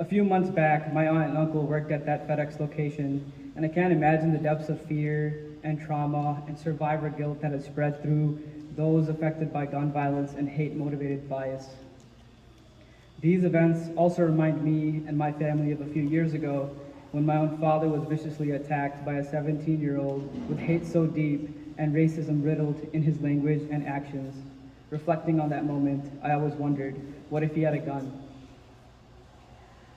A few months back, my aunt and uncle worked at that FedEx location, and I can't imagine the depths of fear and trauma and survivor guilt that has spread through those affected by gun violence and hate-motivated bias. These events also remind me and my family of a few years ago when my own father was viciously attacked by a 17-year-old with hate so deep and racism riddled in his language and actions. Reflecting on that moment, I always wondered, what if he had a gun?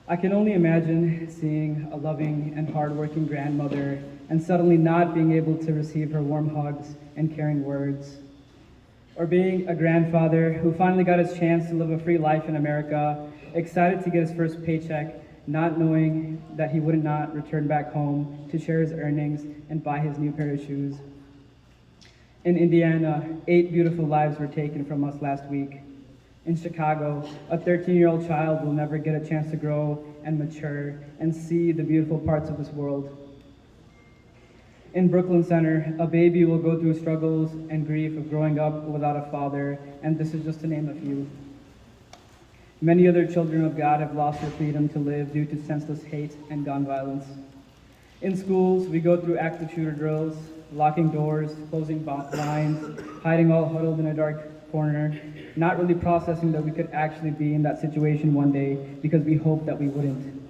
I can only imagine seeing a loving and hardworking grandmother and suddenly not being able to receive her warm hugs and caring words. Or being a grandfather who finally got his chance to live a free life in America, excited to get his first paycheck, not knowing that he would not return back home to share his earnings and buy his new pair of shoes. In Indiana, 8 beautiful lives were taken from us last week. In Chicago, a 13-year-old child will never get a chance to grow and mature and see the beautiful parts of this world. In Brooklyn Center, a baby will go through struggles and grief of growing up without a father, and this is just to name a few. Many other children of God have lost their freedom to live due to senseless hate and gun violence. In schools, we go through active shooter drills, locking doors, closing blinds, hiding all huddled in a dark corner, not really processing that we could actually be in that situation one day because we hoped that we wouldn't.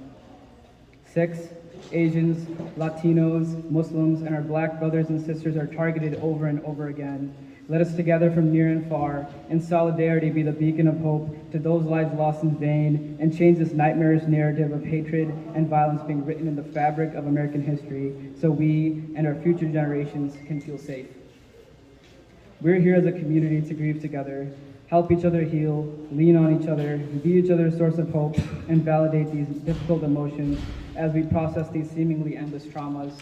Sikhs, Asians, Latinos, Muslims, and our Black brothers and sisters are targeted over and over again. Let us together from near and far, in solidarity, be the beacon of hope to those lives lost in vain and change this nightmarish narrative of hatred and violence being written in the fabric of American history so we and our future generations can feel safe. We're here as a community to grieve together, help each other heal, lean on each other, be each other's source of hope, and validate these difficult emotions as we process these seemingly endless traumas.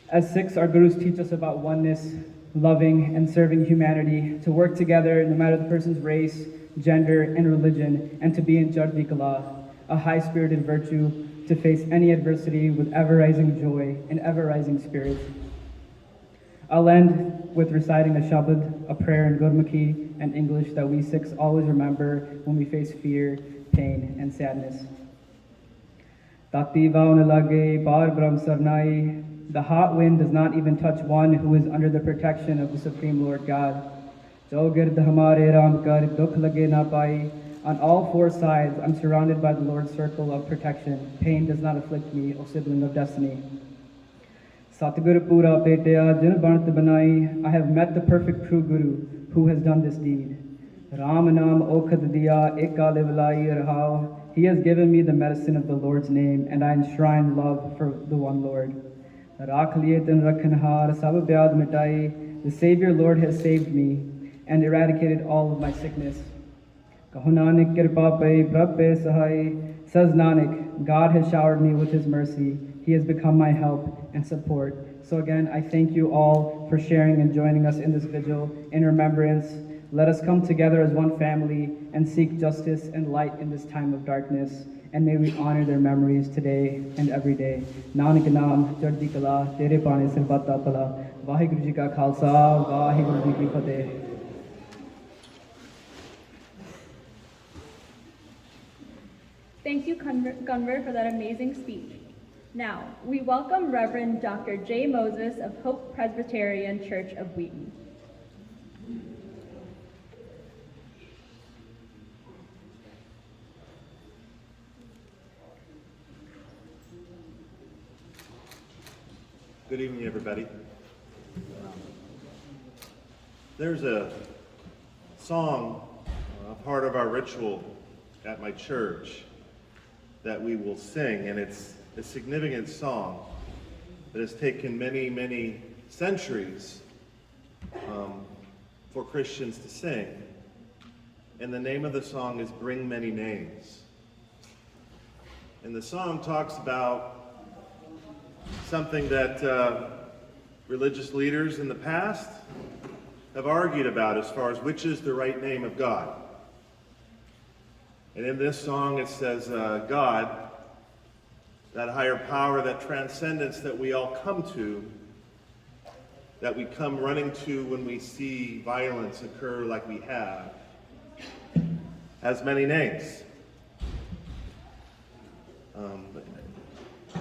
As Sikhs, our gurus teach us about oneness, loving, and serving humanity, to work together no matter the person's race, gender, and religion, and to be in Chardhi Kala, a high-spirited virtue, to face any adversity with ever-rising joy and ever-rising spirit. I'll end with reciting a shabad, a prayer in Gurmukhi and English that we Sikhs always remember when we face fear, pain, and sadness. Tati vaun lage par brahm sarnai. The hot wind does not even touch one who is under the protection of the Supreme Lord God. Jo gird hamare ram kar dukh lage na pai. On all 4 sides, I'm surrounded by the Lord's circle of protection. Pain does not afflict me, O sibling of destiny. Satguru Pura Petya Jin Bant Banai. I have met the perfect true Guru who has done this deed. Ram Nam Okhad Diya Ekale Valai Rahao. He has given me the medicine of the Lord's name, and I enshrine love for the one Lord. Rakh liye tin rakhanhar sab byad mitai. The Savior Lord has saved me and eradicated all of my sickness. Kaho Nanak kirpa pai prab pe sahai. Says Nanak, God has showered me with his mercy. He has become my help and support. So again, I thank you all for sharing and joining us in this vigil in remembrance. Let us come together as one family and seek justice and light in this time of darkness. And may we honor their memories today and every day. Nanak naam chardhi kala, tere paane sir bata pala. Vaheguru ji ka khalsa, Vaheguru ji ki fateh. Thank you, Kanwar, for that amazing speech. Now, we welcome Reverend Dr. Jay Moses of Hope Presbyterian Church of Wheaton. Good evening, everybody. There's a song, a part of our ritual at my church that we will sing, and it's a significant song that has taken many, many centuries for Christians to sing. And the name of the song is Bring Many Names. And the song talks about something that religious leaders in the past have argued about as far as which is the right name of God. And in this song it says, God, that higher power, that transcendence that we all come to, that we come running to when we see violence occur like we have, has many names.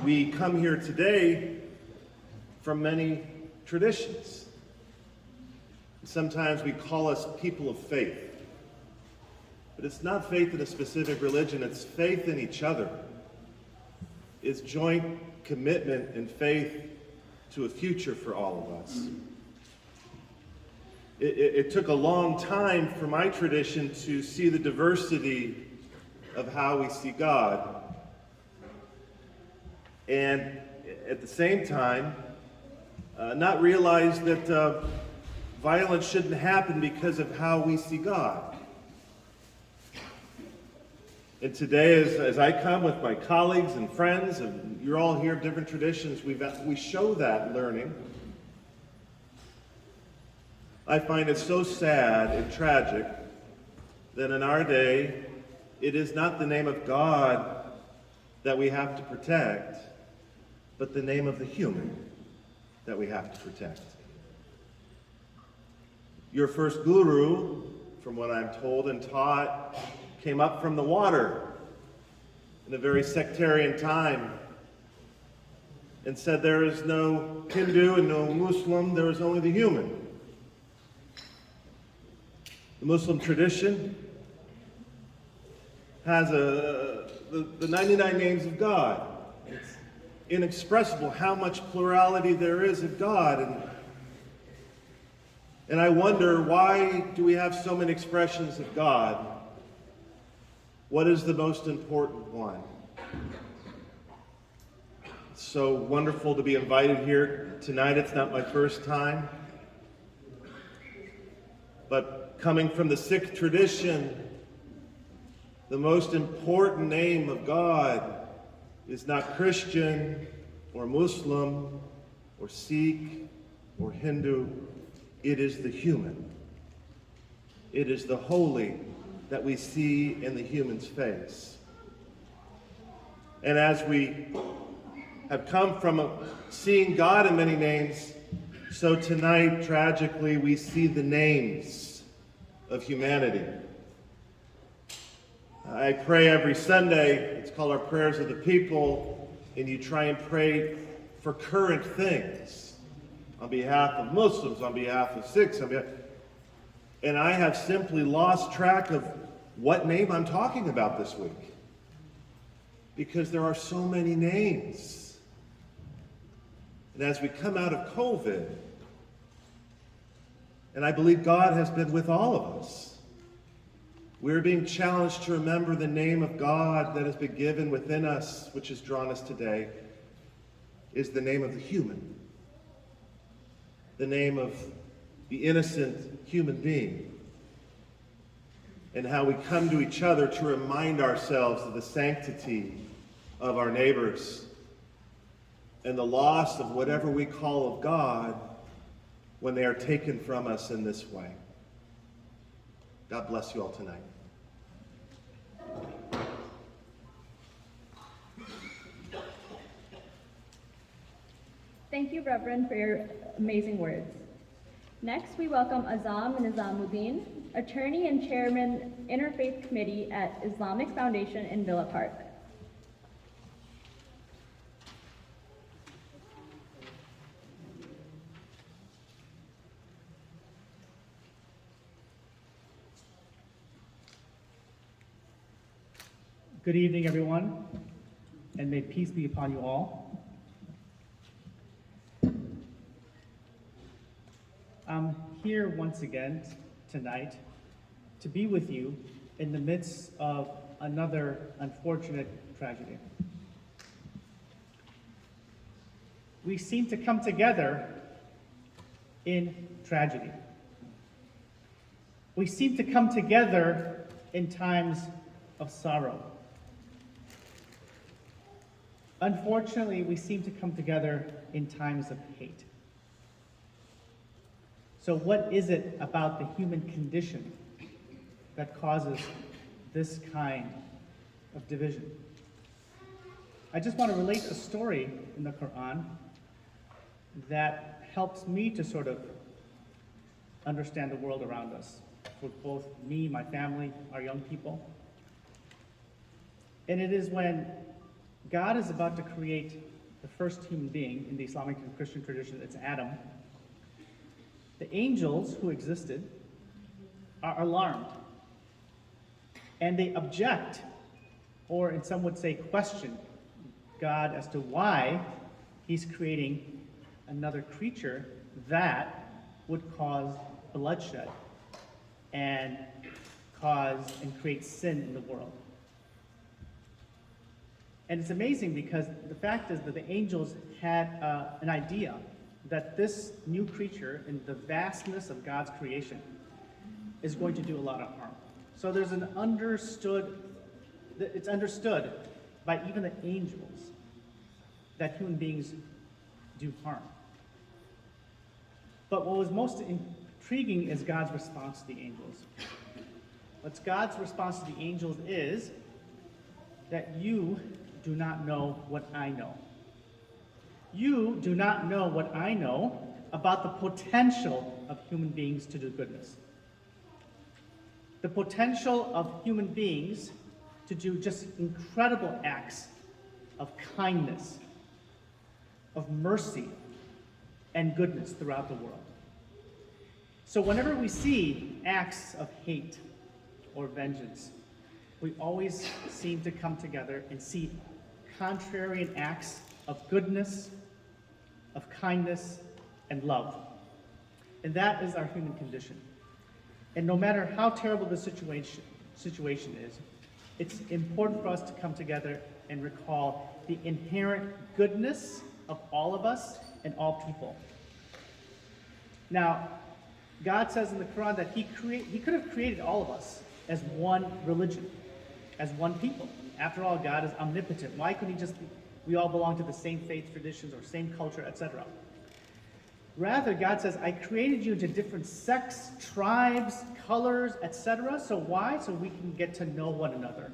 We come here today from many traditions. Sometimes we call us people of faith. But it's not faith in a specific religion, it's faith in each other. It's joint commitment and faith to a future for all of us. It took a long time for my tradition to see the diversity of how we see God. And at the same time, not realize that violence shouldn't happen because of how we see God. And today, as I come with my colleagues and friends, and you're all here of different traditions, we show that learning. I find it so sad and tragic that in our day, it is not the name of God that we have to protect, but the name of the human that we have to protect. Your first guru, from what I'm told and taught, came up from the water in a very sectarian time and said there is no Hindu and no Muslim, there is only the human. The Muslim tradition has the 99 names of God. It's inexpressible how much plurality there is of God. And I wonder, why do we have so many expressions of God? What is the most important one? It's so wonderful to be invited here tonight. It's not my first time. But coming from the Sikh tradition, the most important name of God is not Christian or Muslim or Sikh or Hindu. It is the human. It is the holy that we see in the human's face. And as we have come from seeing God in many names, so tonight, tragically, we see the names of humanity. I pray every Sunday. It's called our prayers of the people, and you try and pray for current things on behalf of Muslims, on behalf of Sikhs, and I have simply lost track of what name I'm talking about this week, because there are so many names. And as we come out of COVID, and I believe God has been with all of us, we're being challenged to remember the name of God that has been given within us, which has drawn us today, is the name of the human, the name of the innocent human being, and how we come to each other to remind ourselves of the sanctity of our neighbors and the loss of whatever we call of God when they are taken from us in this way. God bless you all tonight. Thank you, Reverend, for your amazing words. Next, we welcome Azam Nizamuddin, attorney and chairman, Interfaith Committee at Islamic Foundation in Villa Park. Good evening, everyone, and may peace be upon you all. I'm here once again tonight to be with you in the midst of another unfortunate tragedy. We seem to come together in tragedy. We seem to come together in times of sorrow. Unfortunately, we seem to come together in times of hate. So what is it about the human condition that causes this kind of division? I just want to relate a story in the Quran that helps me to sort of understand the world around us, for both me, my family, our young people. And it is when God is about to create the first human being in the Islamic and Christian tradition. It's Adam. The angels who existed are alarmed, and they object, or in some would say question, God as to why he's creating another creature that would cause bloodshed and create sin in the world. And it's amazing because the fact is that the angels had an idea that this new creature in the vastness of God's creation is going to do a lot of harm. So there's it's understood by even the angels that human beings do harm. But what was most intriguing is God's response to the angels. What's God's response to the angels is that you do not know what I know. You do not know what I know about the potential of human beings to do goodness. The potential of human beings to do just incredible acts of kindness, of mercy, and goodness throughout the world. So whenever we see acts of hate or vengeance, we always seem to come together and see contrarian acts of goodness, of kindness, and love. And that is our human condition. And no matter how terrible the situation is, it's important for us to come together and recall the inherent goodness of all of us and all people. Now, God says in the Quran that He could have created all of us as one religion, as one people. After all, God is omnipotent. Why couldn't we all belong to the same faith traditions or same culture, etc.? Rather, God says, I created you into different sects, tribes, colors, etc. So why? So we can get to know one another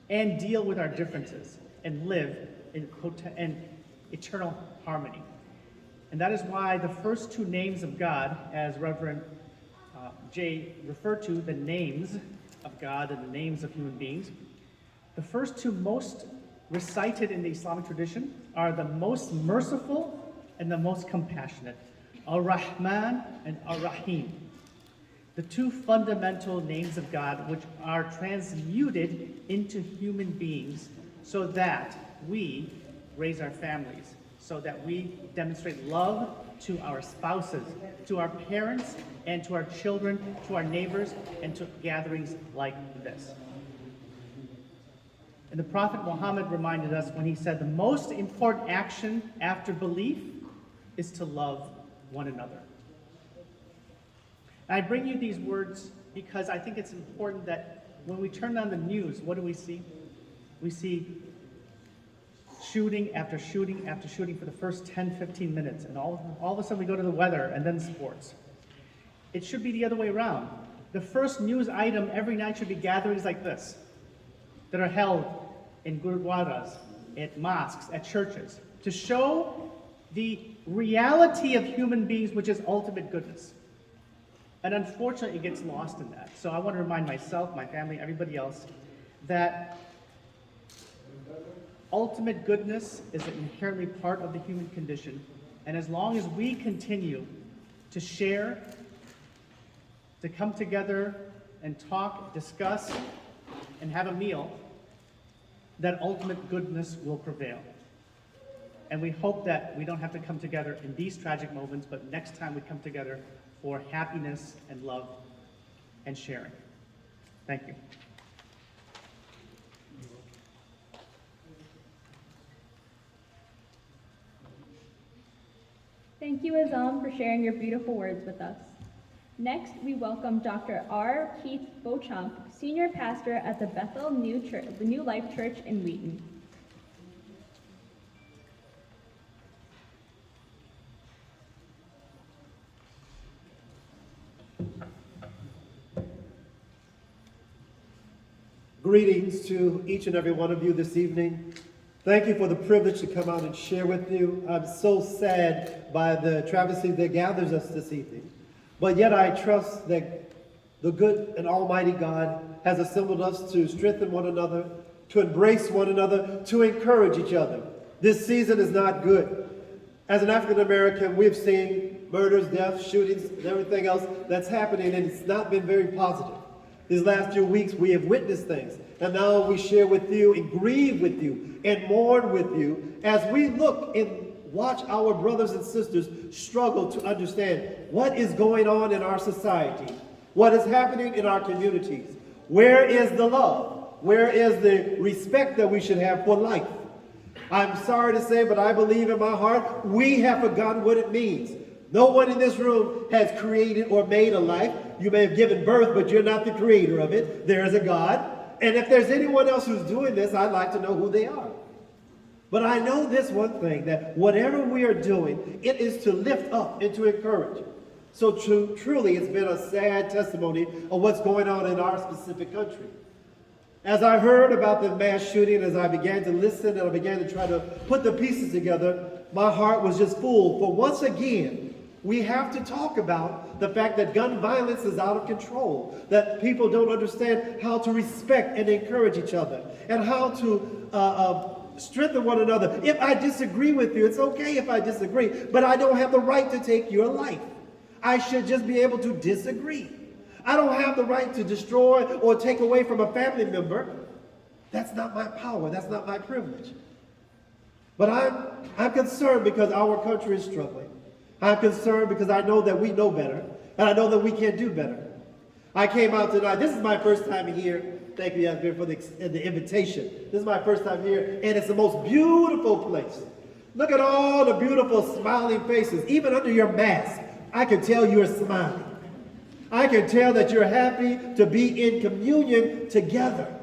and deal with our differences and live in eternal harmony. And that is why the first two names of God, as Reverend Jay referred to, the names of God and the names of human beings, the first two most recited in the Islamic tradition are the most merciful and the most compassionate, Ar-Rahman and Ar-Rahim, the two fundamental names of God which are transmuted into human beings so that we raise our families, so that we demonstrate love to our spouses, to our parents, and to our children, to our neighbors, and to gatherings like this. And the Prophet Mohammed reminded us when he said the most important action after belief is to love one another. And I bring you these words because I think it's important that when we turn on the news, what do we see? We see shooting after shooting after shooting for the first 10, 15 minutes. And all of a sudden we go to the weather and then sports. It should be the other way around. The first news item every night should be gatherings like this that are held in gurudwaras, at mosques, at churches, to show the reality of human beings, which is ultimate goodness. And unfortunately, it gets lost in that. So I want to remind myself, my family, everybody else, that ultimate goodness is inherently part of the human condition. And as long as we continue to share, to come together and talk, discuss, and have a meal, that ultimate goodness will prevail. And we hope that we don't have to come together in these tragic moments, but next time we come together for happiness and love and sharing. Thank you. Thank you, Azam, for sharing your beautiful words with us. Next, we welcome Dr. R. Keith Beauchamp, Senior Pastor at the Bethel New Life Church in Wheaton. Greetings to each and every one of you this evening. Thank you for the privilege to come out and share with you. I'm so sad by the travesty that gathers us this evening. But yet I trust that the good and almighty God has assembled us to strengthen one another, to embrace one another, to encourage each other. This season is not good. As an African American, we've seen murders, deaths, shootings, and everything else that's happening, and it's not been very positive. These last few weeks, we have witnessed things, and now we share with you and grieve with you and mourn with you as we look and watch our brothers and sisters struggle to understand what is going on in our society, what is happening in our communities. Where is the love? Where is the respect that we should have for life? I'm sorry to say, but I believe in my heart, we have forgotten what it means. No one in this room has created or made a life. You may have given birth, but you're not the creator of it. There is a God. And if there's anyone else who's doing this, I'd like to know who they are. But I know this one thing, that whatever we are doing, it is to lift up and to encourage. So truly, it's been a sad testimony of what's going on in our specific country. As I heard about the mass shooting, as I began to listen and I began to try to put the pieces together, my heart was just full. For once again, we have to talk about the fact that gun violence is out of control, that people don't understand how to respect and encourage each other, and how to strengthen one another. If I disagree with you, it's okay if I disagree, but I don't have the right to take your life. I should just be able to disagree. I don't have the right to destroy or take away from a family member. That's not my power. That's not my privilege. But I'm concerned because our country is struggling. I'm concerned because I know that we know better, and I know that we can do better. I came out tonight. This is my first time here. Thank you, Yaqub, for the invitation. This is my first time here, and it's the most beautiful place. Look at all the beautiful smiling faces. Even under your mask, I can tell you're smiling. I can tell that you're happy to be in communion together.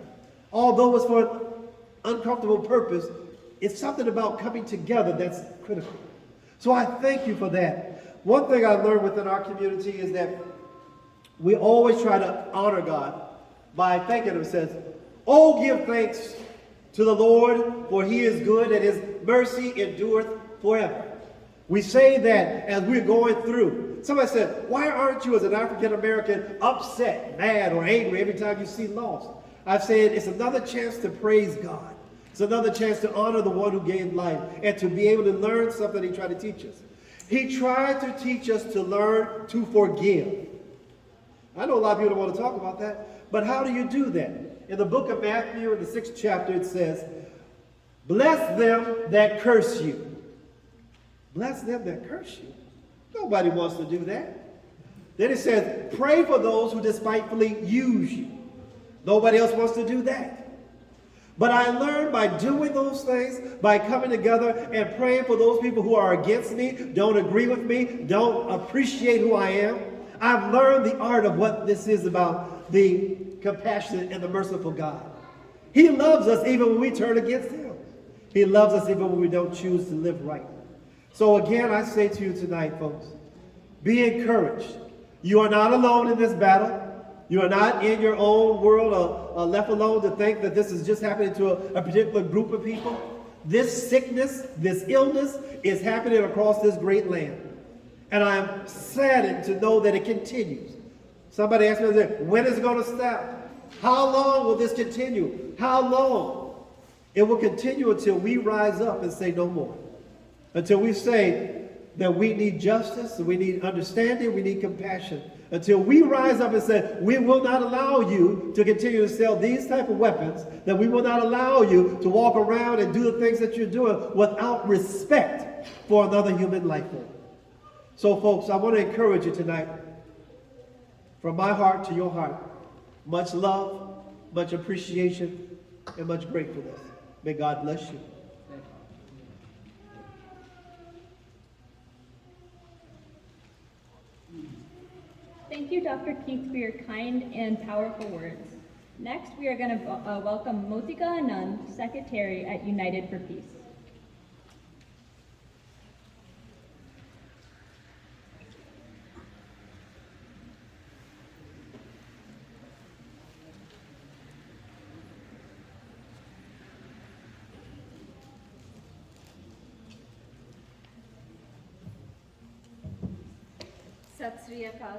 Although it's for an uncomfortable purpose, it's something about coming together that's critical. So I thank you for that. One thing I learned within our community is that we always try to honor God by thanking Him. It says, "Oh, give thanks to the Lord, for He is good, and His mercy endureth forever." We say that as we're going through. Somebody said, "Why aren't you as an African American upset, mad, or angry every time you see loss?" I've said it's another chance to praise God. It's another chance to honor the one who gave life and to be able to learn something He tried to teach us. He tried to teach us to learn to forgive. I know a lot of people don't want to talk about that, but how do you do that? In the book of Matthew, in the 6th chapter, it says, "Bless them that curse you." Bless them that curse you. Nobody wants to do that. Then it says, "Pray for those who despitefully use you." Nobody else wants to do that. But I learned by doing those things, by coming together and praying for those people who are against me, don't agree with me, don't appreciate who I am. I've learned the art of what this is about, the compassionate and the merciful God. He loves us even when we turn against Him. He loves us even when we don't choose to live right. So again, I say to you tonight, folks, be encouraged. You are not alone in this battle. You are not in your own world or left alone to think that this is just happening to a particular group of people. This sickness, this illness is happening across this great land. And I'm saddened to know that it continues. Somebody asked me, when is it going to stop? How long will this continue? How long? It will continue until we rise up and say no more. Until we say that we need justice, we need understanding, we need compassion. Until we rise up and say, we will not allow you to continue to sell these type of weapons, that we will not allow you to walk around and do the things that you're doing without respect for another human life form. So folks, I want to encourage you tonight, from my heart to your heart, much love, much appreciation, and much gratefulness. May God bless you. Thank you, Dr. Keith, for your kind and powerful words. Next, we are going to welcome Motika Anand, Secretary at United for Peace. Sat Sri Akal.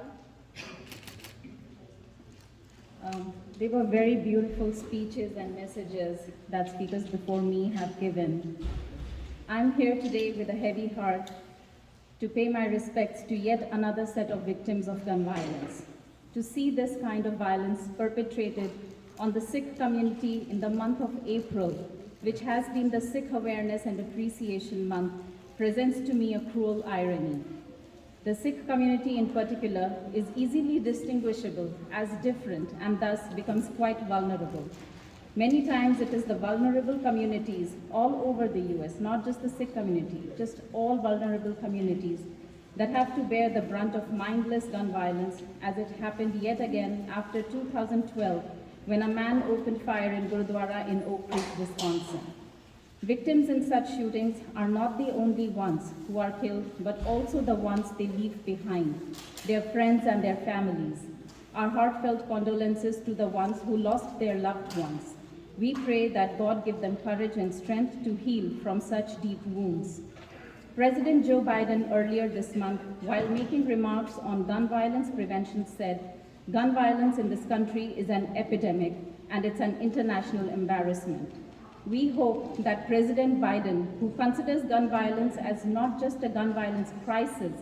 They were very beautiful speeches and messages that speakers before me have given. I'm here today with a heavy heart to pay my respects to yet another set of victims of gun violence. To see this kind of violence perpetrated on the Sikh community in the month of April, which has been the Sikh Awareness and Appreciation Month, presents to me a cruel irony. The Sikh community in particular is easily distinguishable as different and thus becomes quite vulnerable. Many times it is the vulnerable communities all over the US, not just the Sikh community, just all vulnerable communities that have to bear the brunt of mindless gun violence, as it happened yet again after 2012 when a man opened fire in Gurdwara in Oak Creek, Wisconsin. Victims in such shootings are not the only ones who are killed, but also the ones they leave behind, their friends and their families. Our heartfelt condolences to the ones who lost their loved ones. We pray that God give them courage and strength to heal from such deep wounds. President Joe Biden earlier this month, while making remarks on gun violence prevention, said, "Gun violence in this country is an epidemic and it's an international embarrassment." We hope that President Biden, who considers gun violence as not just a gun violence crisis,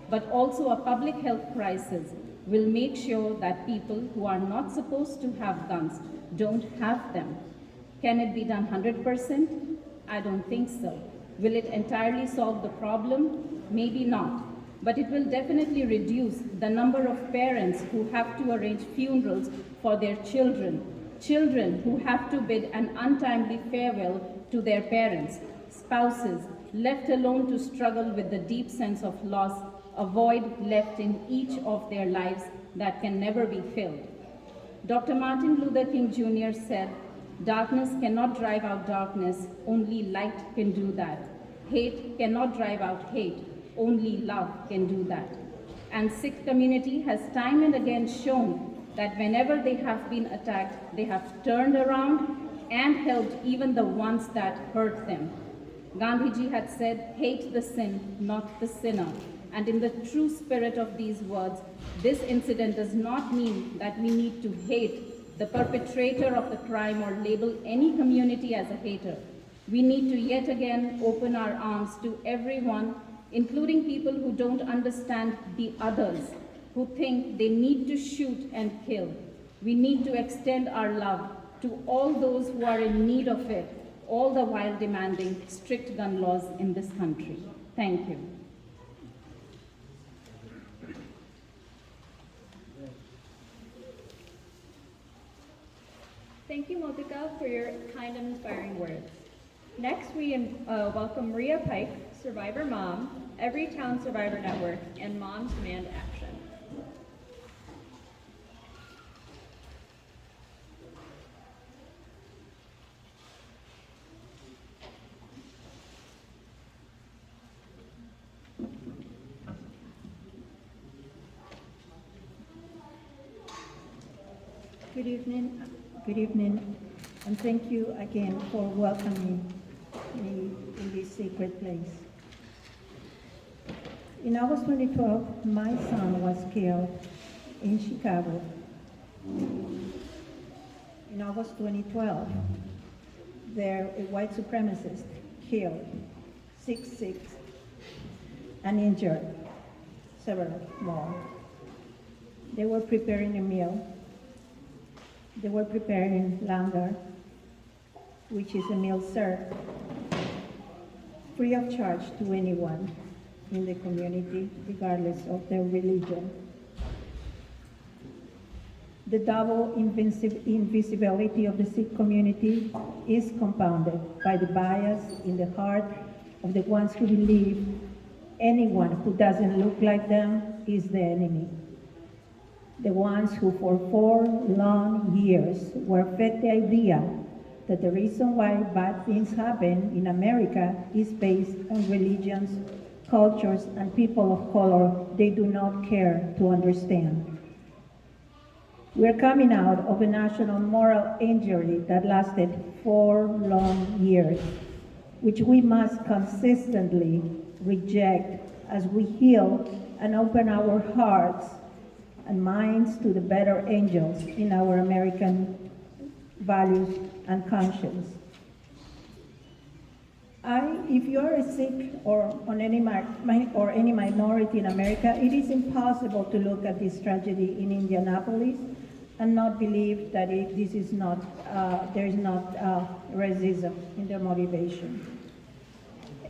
but also a public health crisis, will make sure that people who are not supposed to have guns don't have them. Can it be done 100%? I don't think so. Will it entirely solve the problem? Maybe not. But it will definitely reduce the number of parents who have to arrange funerals for their children, children who have to bid an untimely farewell to their parents, spouses left alone to struggle with the deep sense of loss, a void left in each of their lives that can never be filled. Dr. Martin Luther King Jr. said, "Darkness cannot drive out darkness, only light can do that. Hate cannot drive out hate, only love can do that." And Sikh community has time and again shown that whenever they have been attacked, they have turned around and helped even the ones that hurt them. Gandhiji had said, "Hate the sin, not the sinner." And in the true spirit of these words, this incident does not mean that we need to hate the perpetrator of the crime or label any community as a hater. We need to yet again open our arms to everyone, including people who don't understand the others, who think they need to shoot and kill. We need to extend our love to all those who are in need of it, all the while demanding strict gun laws in this country. Thank you. Thank you, Motika, for your kind and inspiring words. Next, we welcome Maria Pike, Survivor Mom, Every Town Survivor Network, and Moms Demand Action. Good evening, and thank you again for welcoming me in this sacred place. In August 2012, my son was killed in Chicago. In August 2012, a white supremacist killed 6 Sikhs and injured several more. They were preparing a meal. They were preparing langar, which is a meal served free of charge to anyone in the community, regardless of their religion. The double invisibility of the Sikh community is compounded by the bias in the heart of the ones who believe anyone who doesn't look like them is the enemy. The ones who for 4 long years were fed the idea that the reason why bad things happen in America is based on religions, cultures, and people of color they do not care to understand. We're coming out of a national moral injury that lasted 4 long years, which we must consistently reject as we heal and open our hearts and minds to the better angels in our American values and conscience. If you are a Sikh or any minority in America, it is impossible to look at this tragedy in Indianapolis and not believe that there is not racism in their motivation.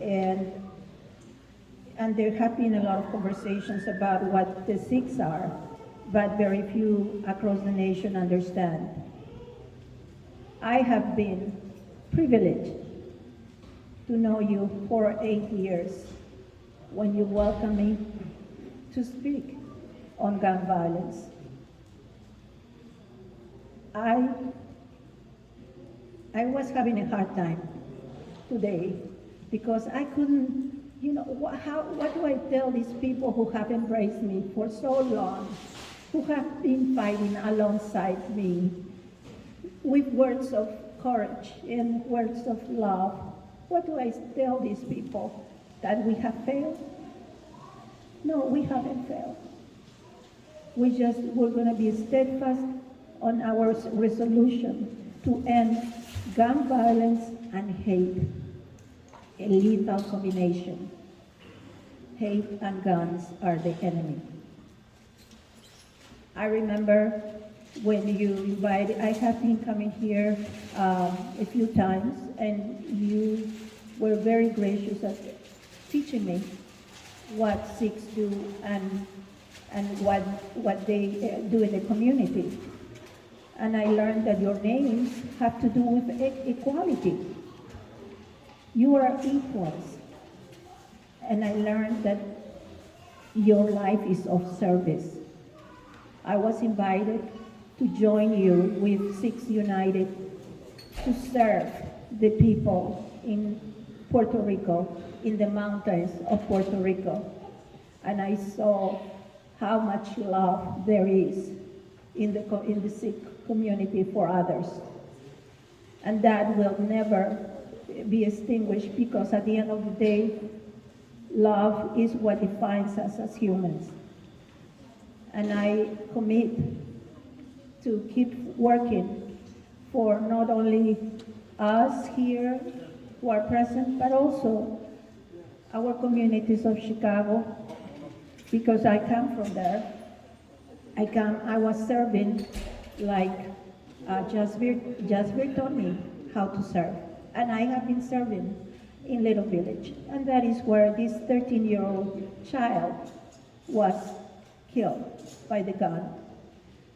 And there have been a lot of conversations about what the Sikhs are, but very few across the nation understand. I have been privileged to know you for 8 years when you welcomed me to speak on gun violence. I was having a hard time today because I couldn't, what do I tell these people who have embraced me for so long, who have been fighting alongside me with words of courage and words of love? What do I tell these people? That we have failed? No, we haven't failed. We're going to be steadfast on our resolution to end gun violence and hate, a lethal combination. Hate and guns are the enemy. I remember when you invited, I have been coming here a few times, and you were very gracious at teaching me what Sikhs do and what they do in the community. And I learned that your names have to do with equality. You are equals. And I learned that your life is of service. I was invited to join you with Sikhs United to serve the people in Puerto Rico, in the mountains of Puerto Rico. And I saw how much love there is in the Sikh community for others. And that will never be extinguished, because at the end of the day, love is what defines us as humans. And I commit to keep working for not only us here who are present, but also our communities of Chicago, because I come from there. I was serving like Jasvir taught me how to serve. And I have been serving in Little Village. And that is where this 13-year-old child was killed by the gun.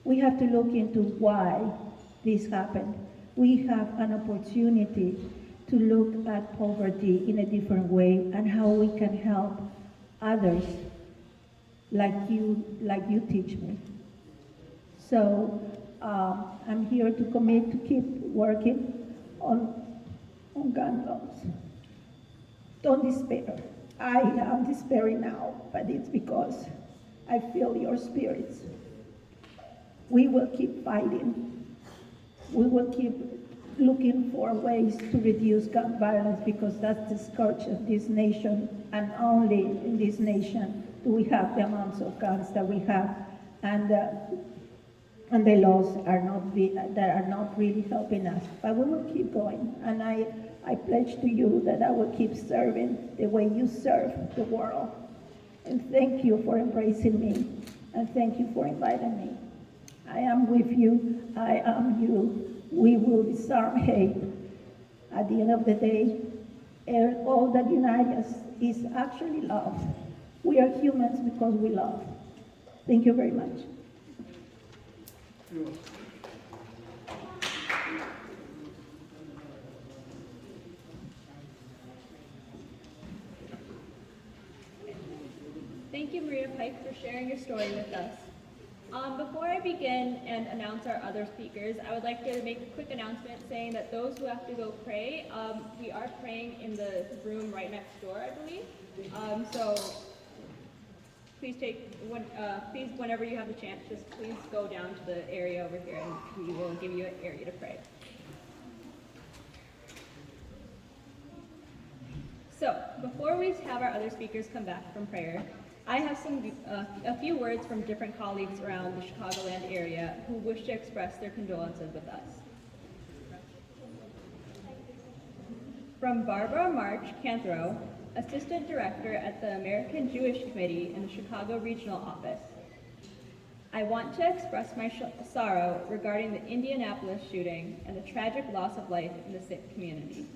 We have to look into why this happened. We have an opportunity to look at poverty in a different way and how we can help others like you teach me. So I'm here to commit to keep working on gun laws. Don't despair. I am despairing now, but it's because I feel your spirits. We will keep fighting. We will keep looking for ways to reduce gun violence, because that's the scourge of this nation, and only in this nation do we have the amounts of guns that we have, and the laws are not really helping us. But we will keep going, and I pledge to you that I will keep serving the way you serve the world. And thank you for embracing me, and thank you for inviting me. I am with you. I am you. We will disarm hate. At the end of the day, all that unites us is actually love. We are humans because we love. Thank you very much. Thank you, Maria Pike, for sharing your story with us. Before I begin and announce our other speakers, I would like to make a quick announcement saying that those who have to go pray, we are praying in the room right next door, I believe. So please please, whenever you have the chance, just please go down to the area over here, and we will give you an area to pray. So before we have our other speakers come back from prayer, I have a few words from different colleagues around the Chicagoland area who wish to express their condolences with us. From Barbara March Canthrow, Assistant Director at the American Jewish Committee in the Chicago Regional Office. I want to express my sorrow regarding the Indianapolis shooting and the tragic loss of life in the Sikh community.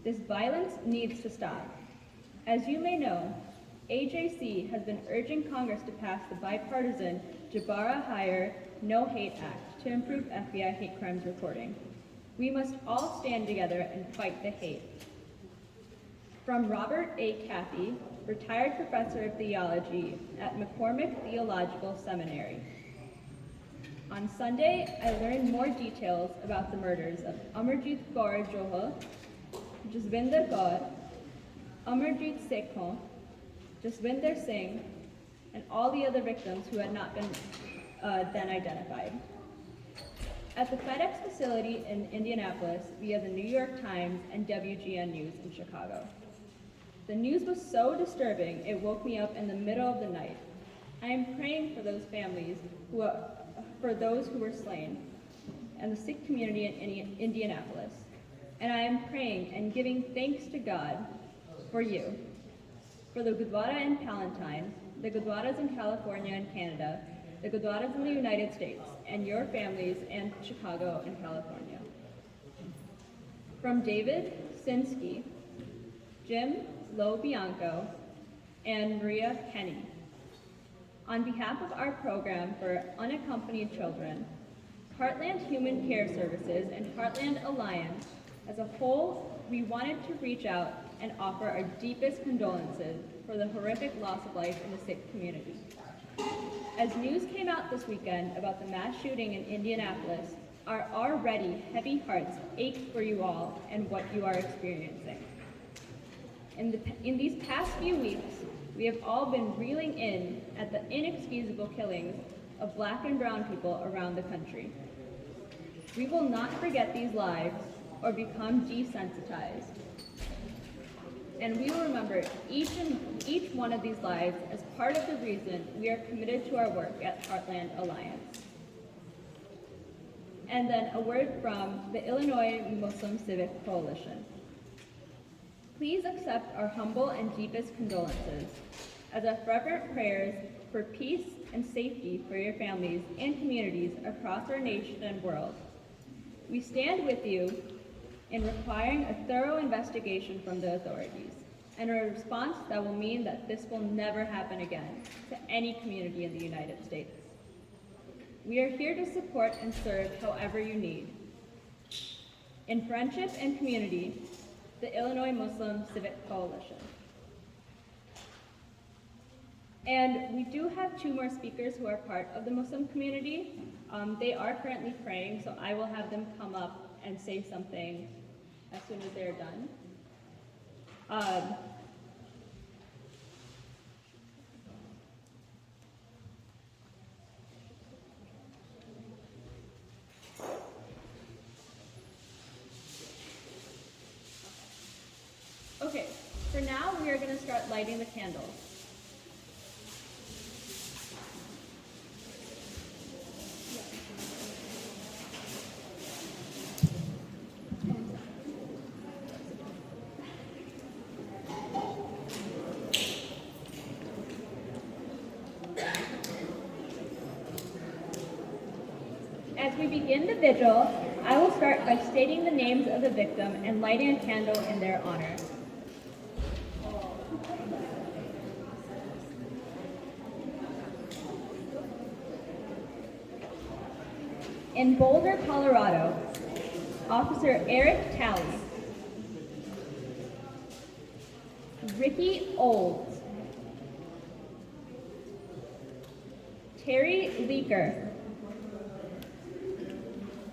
This violence needs to stop. As you may know, AJC has been urging Congress to pass the bipartisan Jabara Hire No Hate Act to improve FBI hate crimes reporting. We must all stand together and fight the hate. From Robert A. Cathy, retired professor of theology at McCormick Theological Seminary. On Sunday, I learned more details about the murders of Amarjit Kaur Johal, Jaswinder Kaur, Amarjit Sekhon, Jaswinder Singh, and all the other victims who had not been then identified. At the FedEx facility in Indianapolis via the New York Times and WGN News in Chicago. The news was so disturbing, it woke me up in the middle of the night. I am praying for those families, for those who were slain, and the Sikh community in Indianapolis. And I am praying and giving thanks to God for you, for the Gurdwara in Palatine, the Gurdwaras in California and Canada, the Gurdwaras in the United States, and your families in Chicago and California. From David Sinsky, Jim Lo Bianco, and Maria Kenny. On behalf of our program for unaccompanied children, Heartland Human Care Services, and Heartland Alliance, as a whole, we wanted to reach out and offer our deepest condolences for the horrific loss of life in the Sikh community. As news came out this weekend about the mass shooting in Indianapolis, our already heavy hearts ache for you all and what you are experiencing. In these past few weeks, we have all been reeling in at the inexcusable killings of Black and brown people around the country. We will not forget these lives or become desensitized. And we will remember each one of these lives as part of the reason we are committed to our work at Heartland Alliance. And then a word from the Illinois Muslim Civic Coalition. Please accept our humble and deepest condolences as our fervent prayers for peace and safety for your families and communities across our nation and world. We stand with you in requiring a thorough investigation from the authorities and a response that will mean that this will never happen again to any community in the United States. We are here to support and serve however you need. In friendship and community, the Illinois Muslim Civic Coalition. And we do have two more speakers who are part of the Muslim community. They are currently praying, so I will have them come up and say something as soon as they're done. Okay, for now we are going to start lighting the candles. As we begin the vigil, I will start by stating the names of the victim and lighting a candle in their honor. In Boulder, Colorado, Officer Eric Talley, Ricky Olds, Terry Leaker,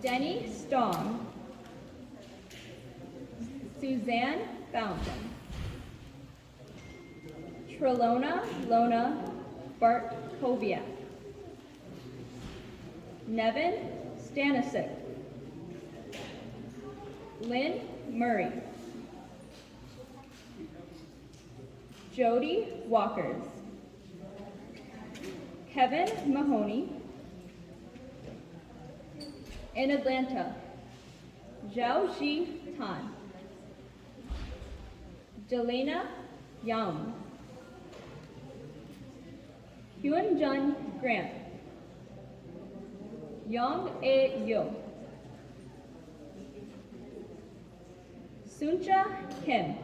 Denny Stong, Suzanne Fountain, Trelona Lona Bartkowiak, Nevin Stanisic, Lynn Murray, Jody Walkers, Kevin Mahoney. In Atlanta, Zhao Ji Tan. Jelena Yang. Hyun Jun Grant. Young A. Yo. Suncha Kim.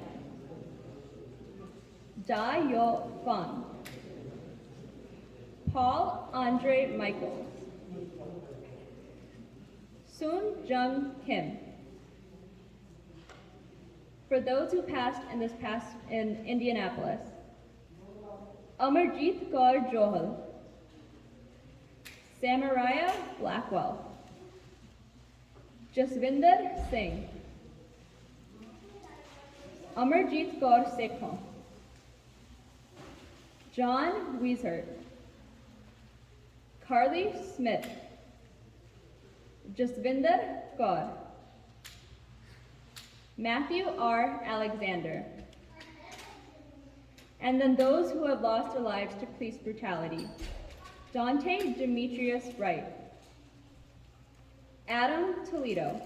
Da Yo Fun. Paul Andre Michaels. Soon Jung Kim. For those who passed in Indianapolis, Amarjeet Kaur Johal. Samaraya Blackwell. Jaswinder Singh. Amarjeet Kaur Sekhon. John Wieshert. Carly Smith. Jaswinder Kaur. Matthew R. Alexander. And then those who have lost their lives to police brutality. Dante Demetrius Wright. Adam Toledo.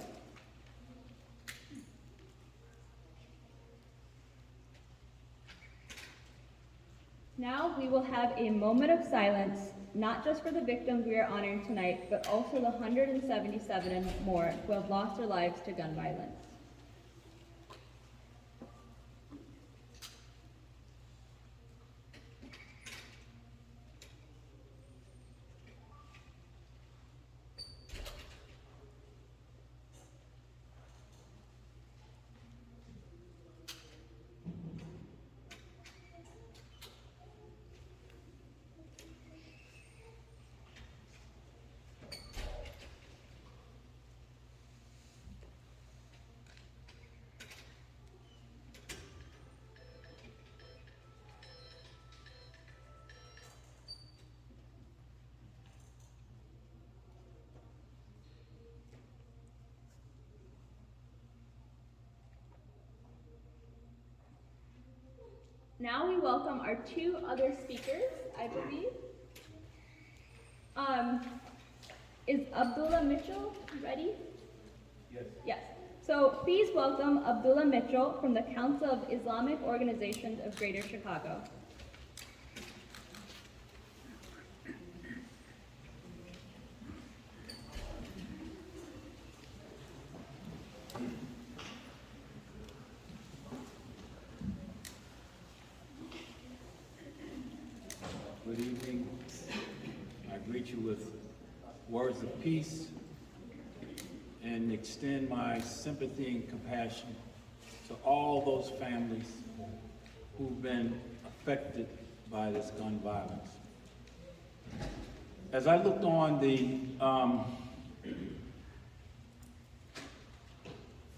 Now we will have a moment of silence, not just for the victims we are honoring tonight, but also the 177 and more who have lost their lives to gun violence. Now we welcome our two other speakers, I believe. Is Abdullah Mitchell ready? Yes. Yes. So please welcome Abdullah Mitchell from the Council of Islamic Organizations of Greater Chicago. Good evening. I greet you with words of peace and extend my sympathy and compassion to all those families who've been affected by this gun violence. As I looked on the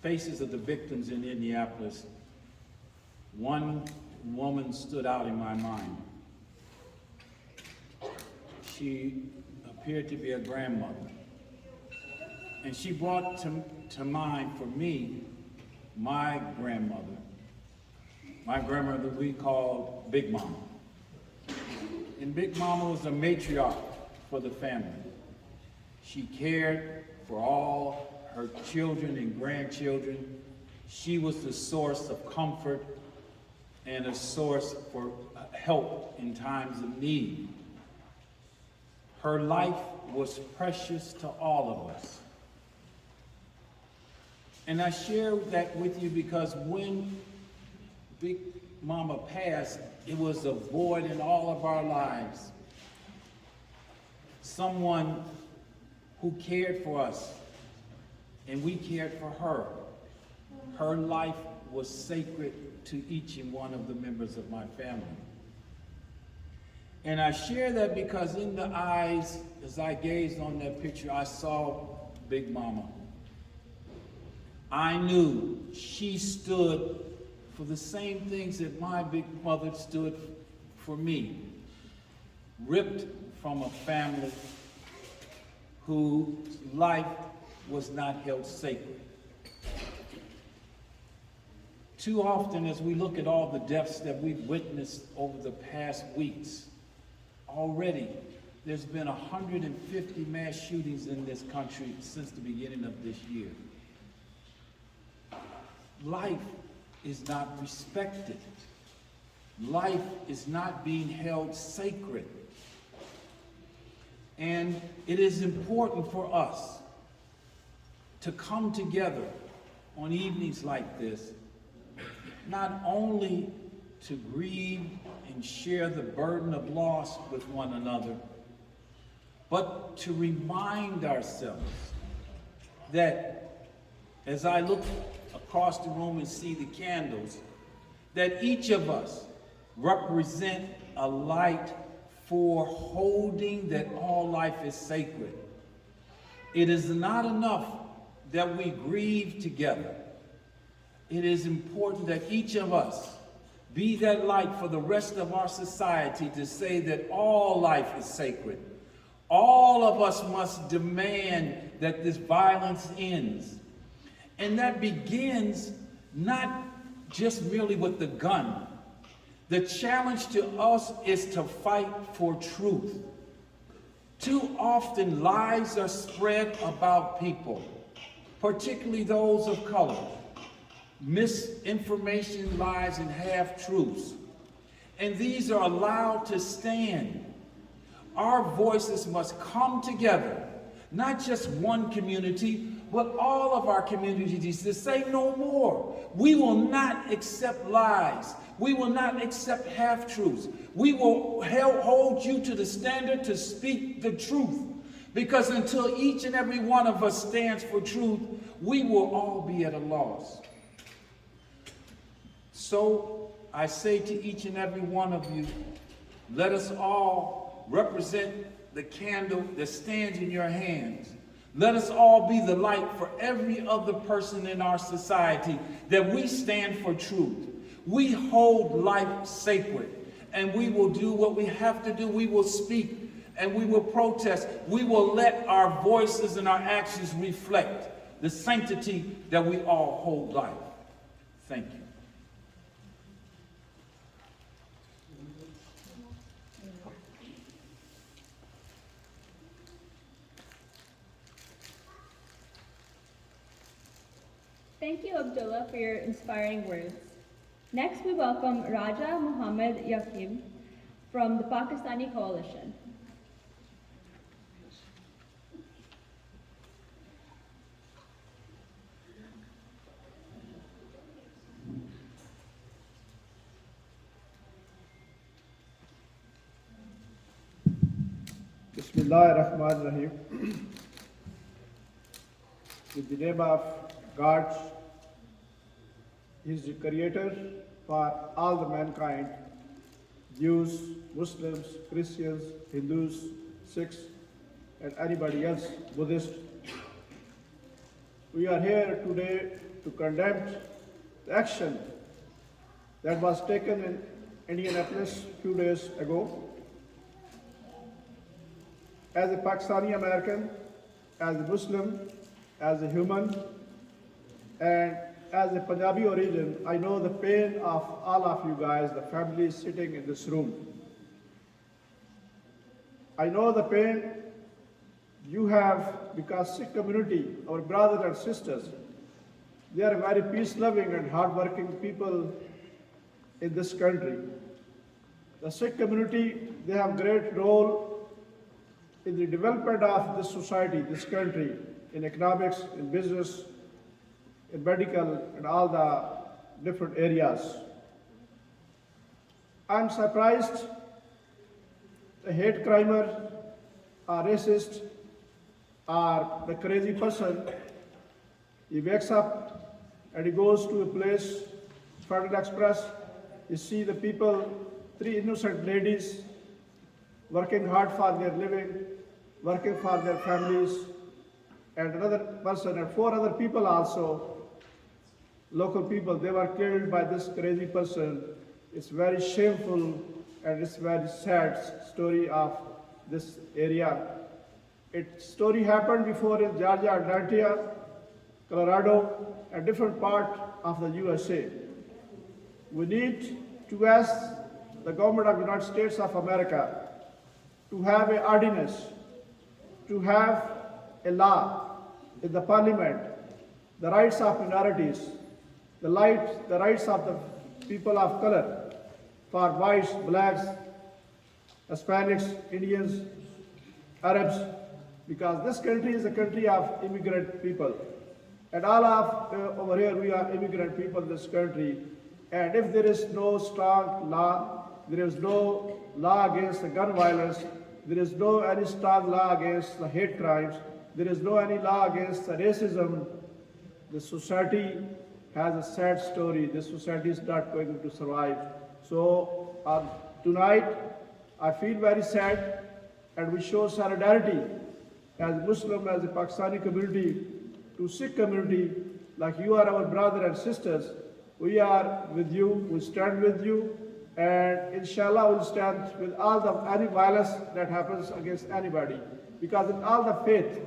faces of the victims in Indianapolis, one woman stood out in my mind. She appeared to be a grandmother. And she brought to mind for me my grandmother we called Big Mama. And Big Mama was a matriarch for the family. She cared for all her children and grandchildren. She was the source of comfort and a source for help in times of need. Her life was precious to all of us. And I share that with you because when Big Mama passed, it was a void in all of our lives. Someone who cared for us, and we cared for her. Her life was sacred to each and one of the members of my family. And I share that because in the eyes, as I gazed on that picture, I saw Big Mama. I knew she stood for the same things that my big mother stood for me. Ripped from a family whose life was not held sacred. Too often as we look at all the deaths that we've witnessed over the past weeks, already there's been 150 mass shootings in this country since the beginning of this year. Life is not respected. Life is not being held sacred. And it is important for us to come together on evenings like this, not only to grieve and share the burden of loss with one another, but to remind ourselves that as I look across the room and see the candles, that each of us represent a light for holding that all life is sacred. It is not enough that we grieve together. It is important that each of us be that light for the rest of our society to say that all life is sacred. All of us must demand that this violence ends. And that begins not just merely with the gun. The challenge to us is to fight for truth. Too often lies are spread about people, particularly those of color. Misinformation, lies, and half-truths. And these are allowed to stand. Our voices must come together, not just one community, but all of our communities, to say no more. We will not accept lies. We will not accept half-truths. We will hold you to the standard to speak the truth. Because until each and every one of us stands for truth, we will all be at a loss. So I say to each and every one of you, let us all represent the candle that stands in your hands. Let us all be the light for every other person in our society, that we stand for truth. We hold life sacred, and we will do what we have to do. We will speak, and we will protest. We will let our voices and our actions reflect the sanctity that we all hold life. Thank you. Thank you, Abdullah, for your inspiring words. Next, we welcome Raja Mohammed Yaqub from the Pakistani Coalition. Bismillahirrahmanirrahim. In the name of God, He is the creator for all the mankind, Jews, Muslims, Christians, Hindus, Sikhs, and anybody else, Buddhist. We are here today to condemn the action that was taken in Indianapolis a few days ago. As a Pakistani American, as a Muslim, as a human, and as a Punjabi origin, I know the pain of all of you guys, the families sitting in this room. I know the pain you have because Sikh community, our brothers and sisters, they are very peace-loving and hard-working people in this country. The Sikh community, they have great role in the development of this society, this country, in economics, in business, in medical, and all the different areas. I'm surprised a hate crimer, a racist, or the crazy person, he wakes up and he goes to a place, Federal Express, you see the people, 3 innocent ladies working hard for their living, working for their families, and another person and 4 other people also, local people, they were killed by this crazy person. It's very shameful and it's very sad story of this area. Story happened before in Georgia, Atlanta, Colorado, and different part of the USA. We need to ask the government of the United States of America to have an ordinance, to have a law in the parliament, the rights of minorities, the rights of the people of color, for whites, blacks, Hispanics, Indians, Arabs, because this country is a country of immigrant people. And all of over here we are immigrant people in this country. And if there is no strong law, there is no law against the gun violence, there is no any strong law against the hate crimes, there is no any law against the racism, the society has a sad story. This society is not going to survive. So tonight, I feel very sad, and we show solidarity as Muslim, as a Pakistani community, to Sikh community, like you are our brother and sisters. We are with you, we stand with you, and inshallah we'll stand with all the any violence that happens against anybody. Because in all the faith,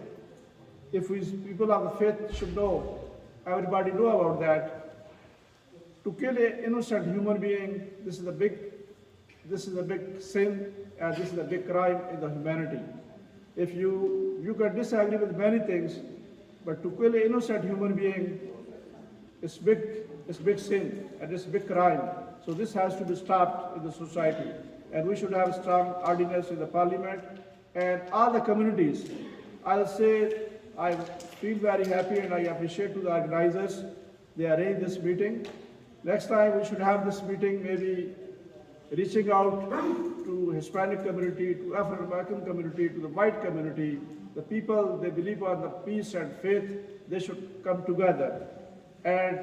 if we people of the faith should know, everybody know about that. To kill an innocent human being, this is a big sin, and this is a big crime in the humanity. If you can disagree with many things, but to kill an innocent human being is big sin and it's big crime. So this has to be stopped in the society, and we should have a strong ordinance in the parliament and all the communities. I'll say I feel very happy and I appreciate to the organizers. They arranged this meeting. Next time we should have this meeting maybe reaching out to Hispanic community, to African American community, to the white community. The people, they believe on the peace and faith, they should come together. And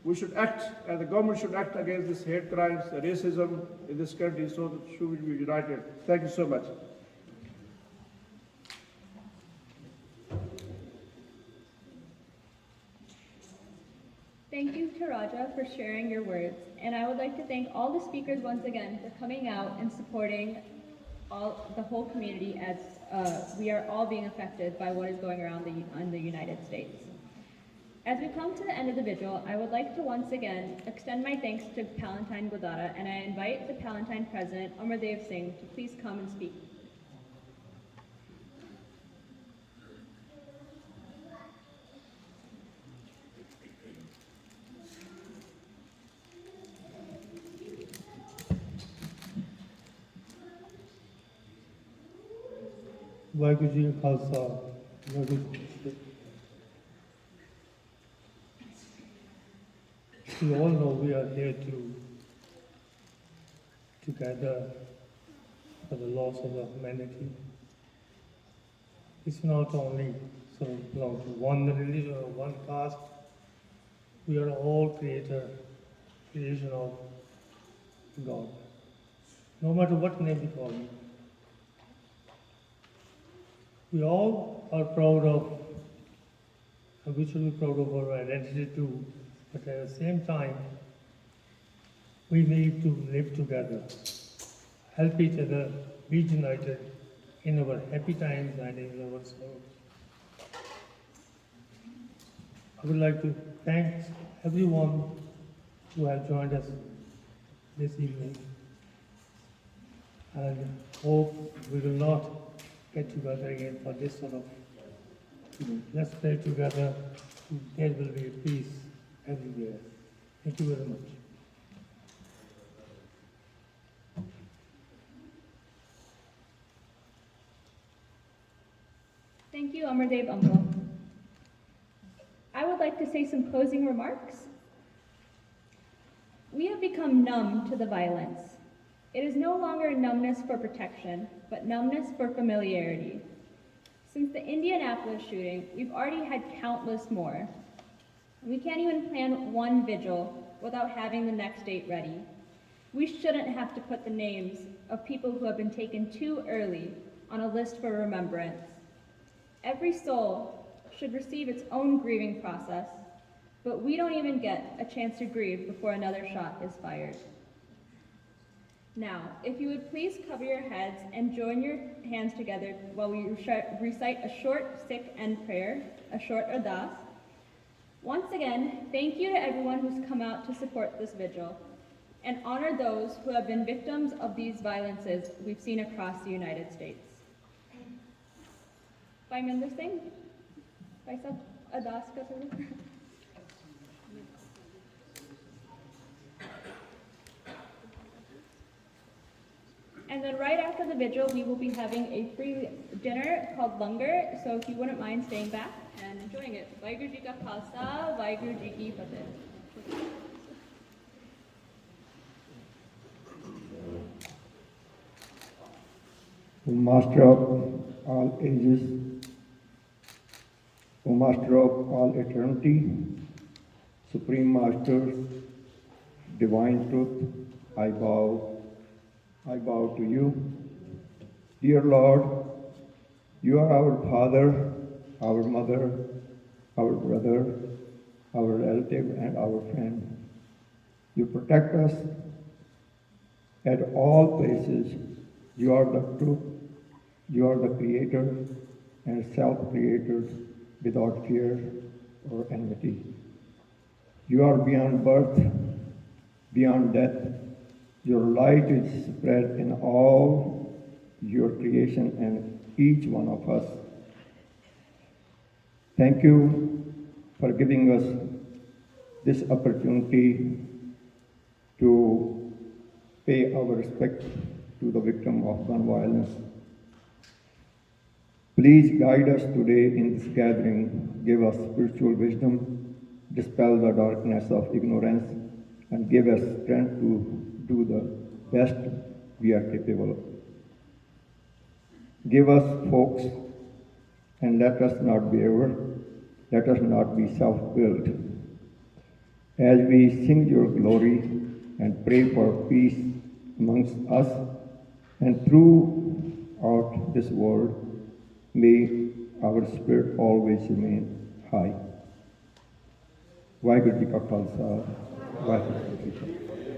we should act, and the government should act against this hate crimes, the racism in this country, so that we should be united. Thank you so much. Thank you to Raja for sharing your words, and I would like to thank all the speakers once again for coming out and supporting the whole community as we are all being affected by what is going around in the United States. As we come to the end of the vigil, I would like to once again extend my thanks to Palatine Gurdwara, and I invite the Palatine President, Amardev Singh, to please come and speak. Waheguru ji ਕਾ ਖਾਲਸਾ ਵਾਹਿਗੁਰੂ ਜੀ ਕੀ ਫਤਿਹ। We all know we are here together for the loss of the humanity. It's not only sort of belong to one religion or one caste. We are all creation of God, no matter what name we call it. We all are proud of, and we should be proud of our identity too, but at the same time, we need to live together, help each other, be united in our happy times and in our sorrows. I would like to thank everyone who has joined us this evening, and hope we will not get together again for this sort of, let's pray together, there will be peace everywhere. Thank you very much. Thank you, Amardev Uncle. I would like to say some closing remarks. We have become numb to the violence. It is no longer numbness for protection, but numbness for familiarity. Since the Indianapolis shooting, we've already had countless more. We can't even plan one vigil without having the next date ready. We shouldn't have to put the names of people who have been taken too early on a list for remembrance. Every soul should receive its own grieving process, but we don't even get a chance to grieve before another shot is fired. Now, if you would please cover your heads and join your hands together while we recite a short Sikh end prayer, a short ardas. Once again, thank you to everyone who's come out to support this vigil. and honor those who have been victims of these violences we've seen across the United States. Parminder Singh, Paisa Adas ka sir. And then right after the vigil, we will be having a free dinner called Langar, so if you wouldn't mind staying back and enjoying it. Vaheguru Ji Ka Khalsa, Vaheguru Ji Ki Fateh. O Master of all ages, O Master of all eternity, Supreme Master, Divine Truth, I bow to you. Dear Lord, you are our Father, our Mother, our brother, our relative, and our friend. You protect us at all places. You are the truth. You are the Creator and self-creator without fear or enmity. You are beyond birth, beyond death. Your light is spread in all your creation and each one of us. Thank you for giving us this opportunity to pay our respect to the victim of gun violence. Please guide us today in this gathering. Give us spiritual wisdom, dispel the darkness of ignorance, and give us strength to do the best we are capable of. Give us focus and let us not waver. Let us not be self-willed. As we sing your glory and pray for peace amongst us and throughout this world, may our spirit always remain high. Vaheguru Ji Ka Khalsa, Vaheguru Ji Ki Fateh.